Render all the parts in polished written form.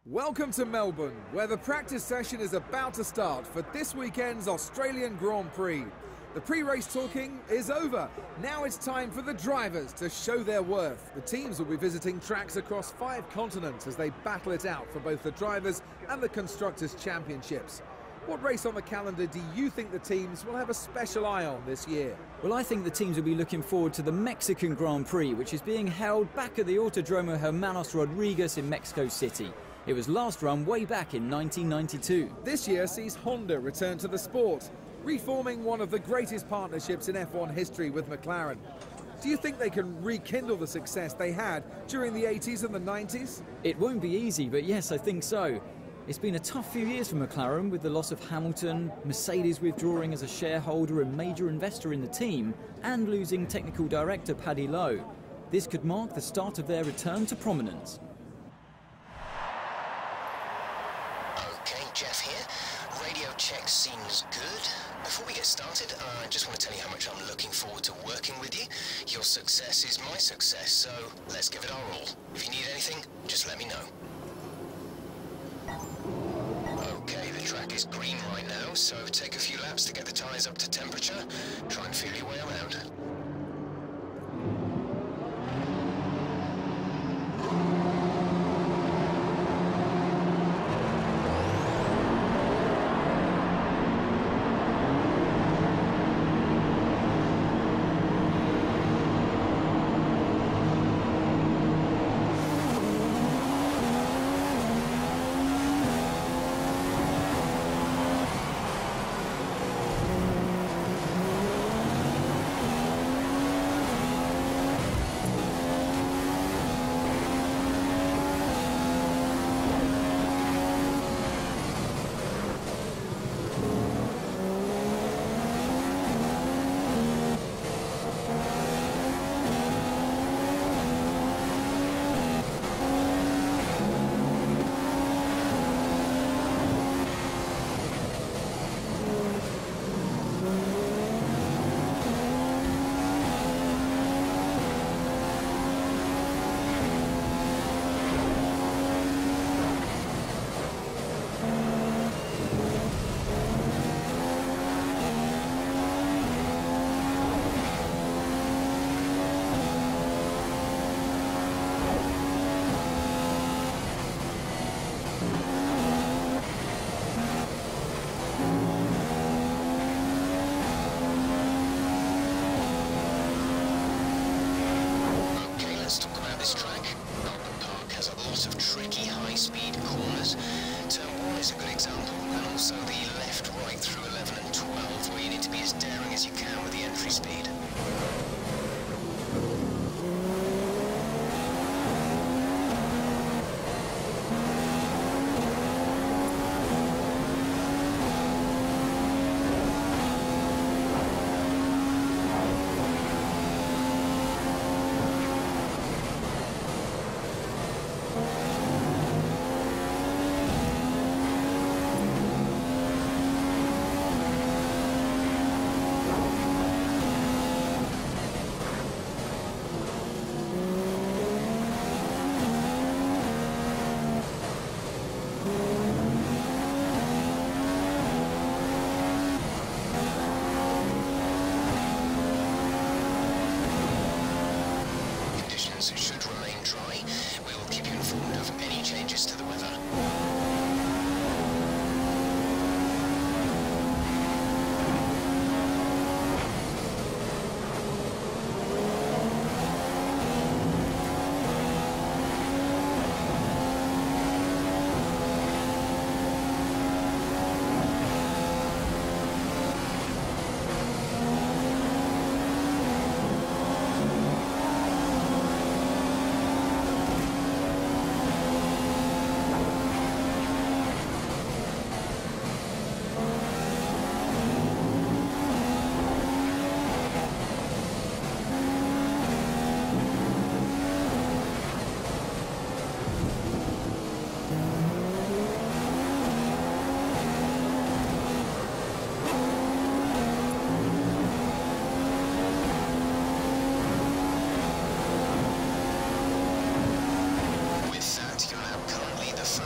Welcome to Melbourne, where the practice session is about to start for this weekend's Australian Grand Prix. The pre-race talking is over. Now it's time for the drivers to show their worth. The teams will be visiting tracks across 5 continents as they battle it out for both the drivers and the Constructors' Championships. What race on the calendar do you think the teams will have a special eye on this year? Well, I think the teams will be looking forward to the Mexican Grand Prix, which is being held back at the Autodromo Hermanos Rodriguez in Mexico City. It was last run way back in 1992. This year sees Honda return to the sport, reforming one of the greatest partnerships in F1 history with McLaren. Do you think they can rekindle the success they had during the 80s and the 90s? It won't be easy, but yes, I think so. It's been a tough few years for McLaren with the loss of Hamilton, Mercedes withdrawing as a shareholder and major investor in the team, and losing technical director Paddy Lowe. This could mark the start of their return to prominence. Jeff here. Radio check seems good. Before we get started, I just want to tell you how much I'm looking forward to working with you. Your success is my success, so let's give it our all. If you need anything, just let me know. Okay, the track is green right now, so take a few laps to get the tyres up to temperature. Try and feel your way around.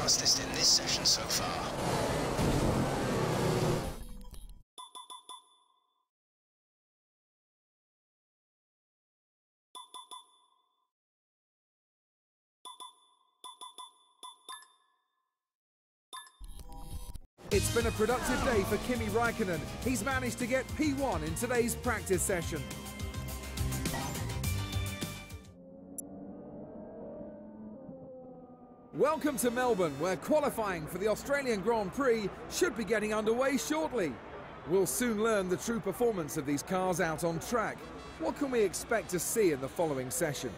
fastest in this session so far. It's been a productive day for Kimi Räikkönen. He's managed to get P1 in today's practice session. Welcome to Melbourne, where qualifying for the Australian Grand Prix should be getting underway shortly. We'll soon learn the true performance of these cars out on track. What can we expect to see in the following session?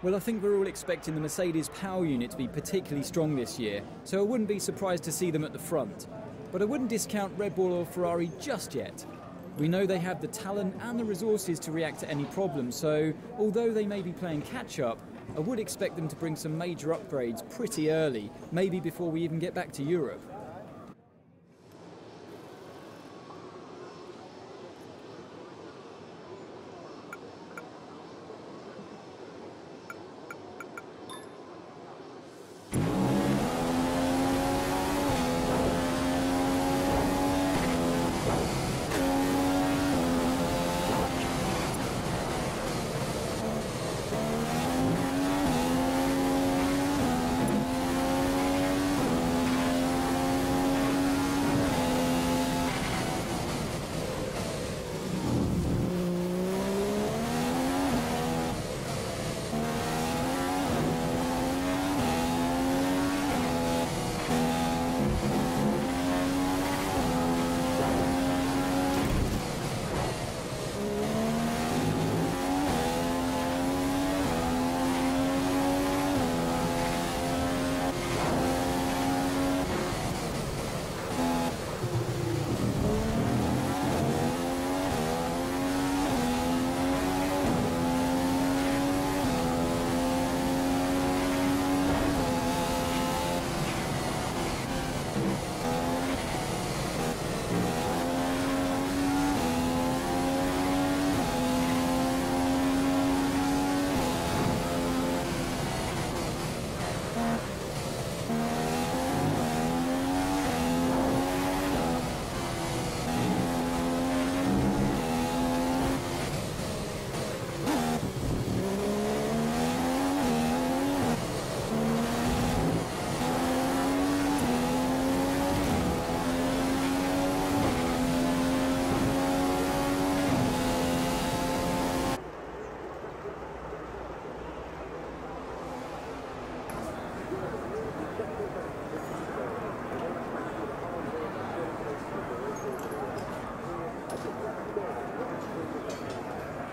Well, I think we're all expecting the Mercedes power unit to be particularly strong this year, so I wouldn't be surprised to see them at the front. But I wouldn't discount Red Bull or Ferrari just yet. We know they have the talent and the resources to react to any problem, so although they may be playing catch-up, I would expect them to bring some major upgrades pretty early, maybe before we even get back to Europe.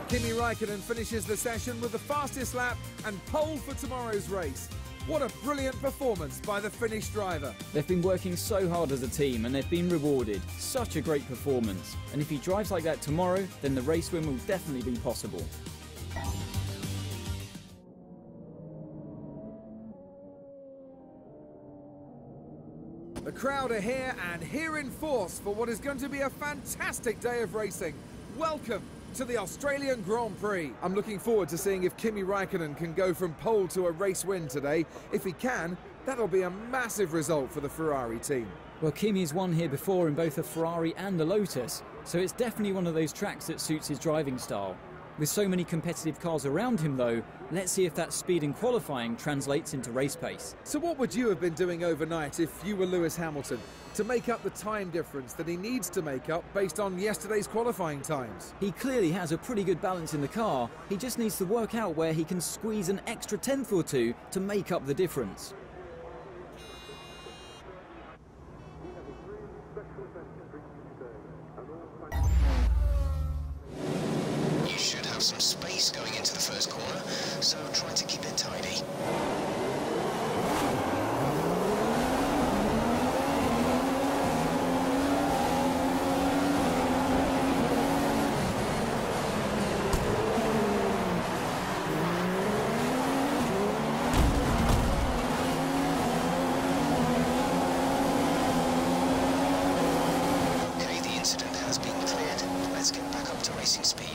Kimi Räikkönen finishes the session with the fastest lap and pole for tomorrow's race. What a brilliant performance by the Finnish driver. They've been working so hard as a team and they've been rewarded. Such a great performance. And if he drives like that tomorrow, then the race win will definitely be possible. The crowd are here and here in force for what is going to be a fantastic day of racing. Welcome to the Australian Grand Prix. I'm looking forward to seeing if Kimi Räikkönen can go from pole to a race win today. If he can, that'll be a massive result for the Ferrari team. Well, Kimi's won here before in both a Ferrari and a Lotus, so it's definitely one of those tracks that suits his driving style. With so many competitive cars around him though, let's see if that speed in qualifying translates into race pace. So what would you have been doing overnight if you were Lewis Hamilton to make up the time difference that he needs to make up based on yesterday's qualifying times? He clearly has a pretty good balance in the car. He just needs to work out where he can squeeze an extra tenth or two to make up the difference. You should have some space going into the first corner, so try to keep it tidy. Okay, the incident has been cleared. Let's get back up to racing speed.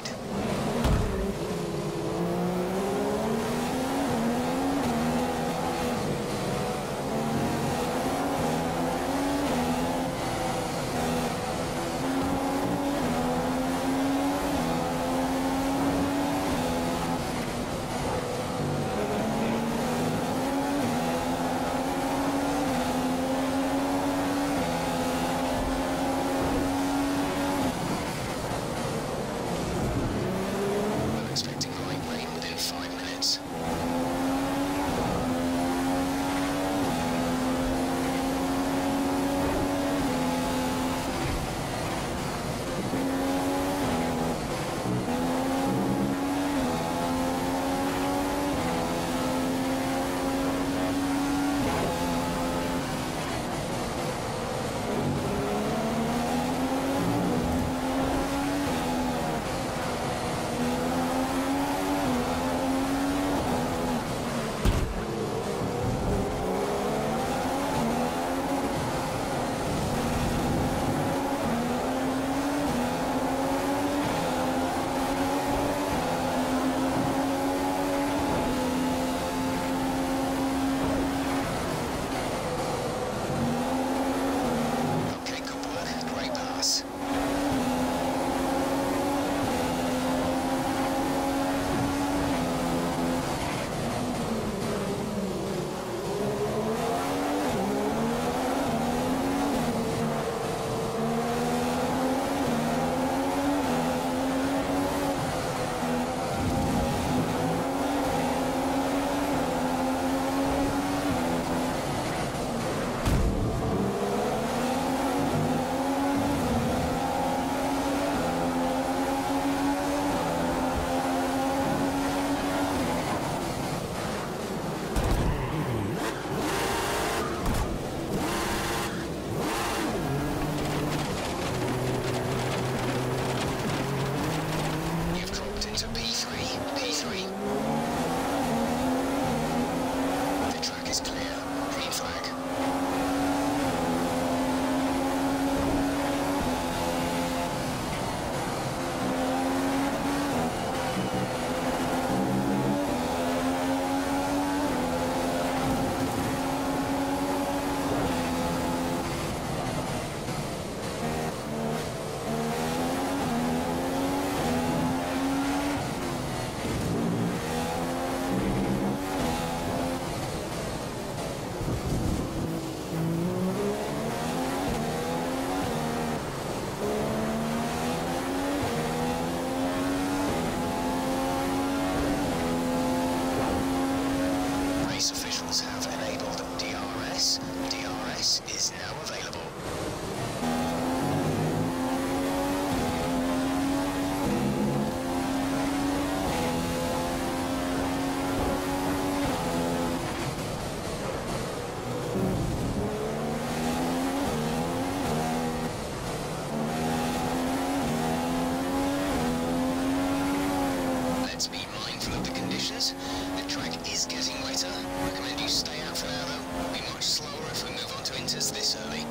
conditions. The track is getting wetter. Recommend you stay out for now though. It'll be much slower if we move on to inters this early.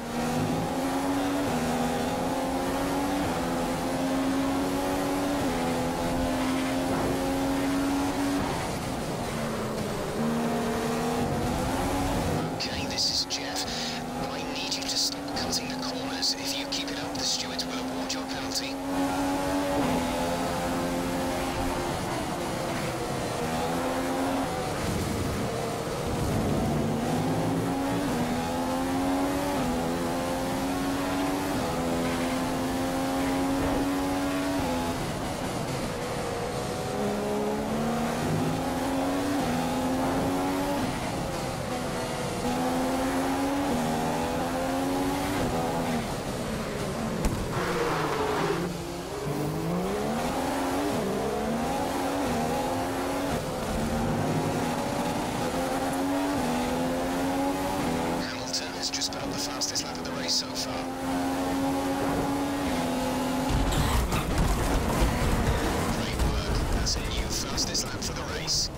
Okay, this is Jeff. I need you to stop cutting the corners. If you keep it up, the stewards will award you a penalty. Just put up the fastest lap of the race so far. Great work. That's a new fastest lap for the race.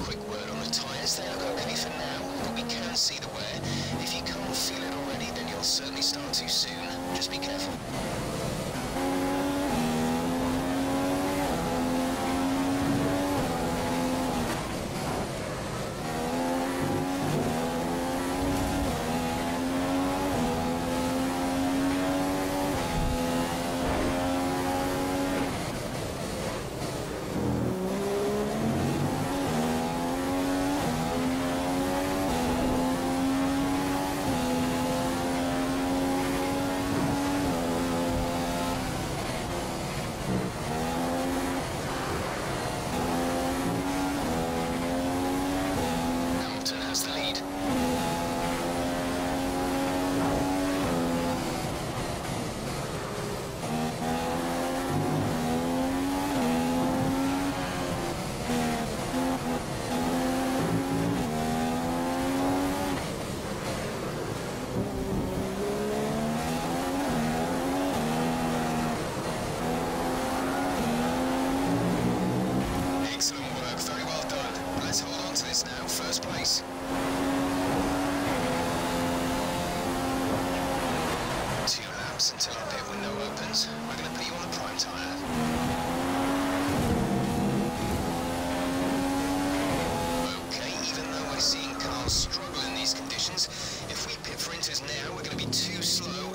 Quick word on the tyres. They look okay for now, but we can see the wear. If you can't feel it already, then you'll certainly start too soon. Just be careful. The lead. Excellent work, very well done. Let's hold on to this now, first place. 2 laps until our pit window opens. We're going to put you on the prime tyre. Okay, even though we're seeing cars struggle in these conditions, if we pit for inters now, we're going to be too slow